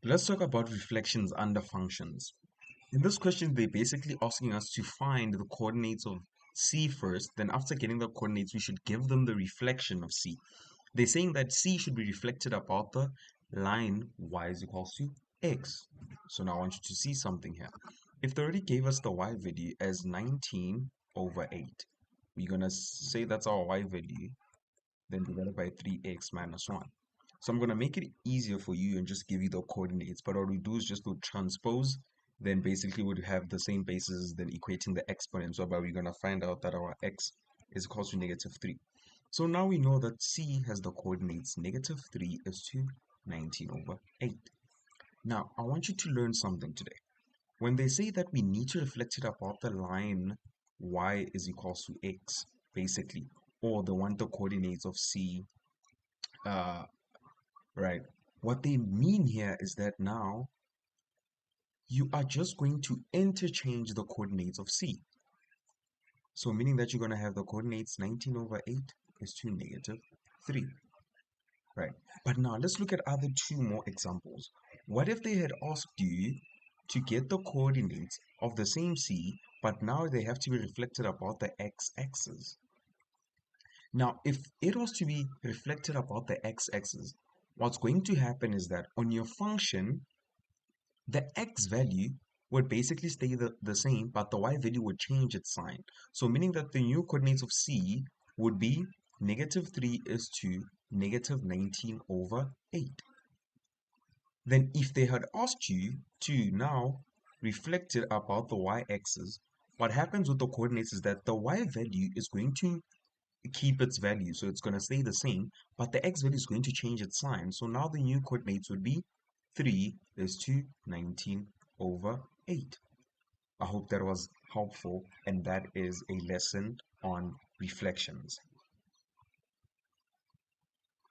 Let's talk about reflections under functions. In this question, they're basically asking us to find the coordinates of C first, then after getting the coordinates, we should give them the reflection of C. They're saying that C should be reflected about the line y is equals to x. So now I want you to see something here. If they already gave us the y value as 19 over 8, we're going to say that's our y value, then divided by 3x minus 1. So I'm going to make it easier for you and just give you the coordinates. But what we do is just to transpose, then basically would have the same basis, then equating the exponents. So but we're going to find out that our x is equal to negative 3. So now we know that C has the coordinates negative 3 is to 19 over 8. Now, I want you to learn something today. When they say that we need to reflect it about the line y is equals to x, basically, or they want the coordinates of C, uh, right? What they mean here is that now you are just going to interchange the coordinates of C. So meaning that you're going to have the coordinates 19 over 8 is to negative 3. Right. But now let's look at other two more examples. What if they had asked you to get the coordinates of the same C, but now they have to be reflected about the x-axis? Now, if it was to be reflected about the x-axis, what's going to happen is that on your function, the x value would basically stay the same, but the y value would change its sign. So meaning that the new coordinates of C would be negative 3 is to negative 19 over 8. Then if they had asked you to now reflect it about the y-axis, what happens with the coordinates is that the y value is going to keep its value, so it's going to stay the same, but the x value is going to change its sign. So now the new coordinates would be 3 is to 19 over 8. I hope that was helpful, and that is a lesson on reflections.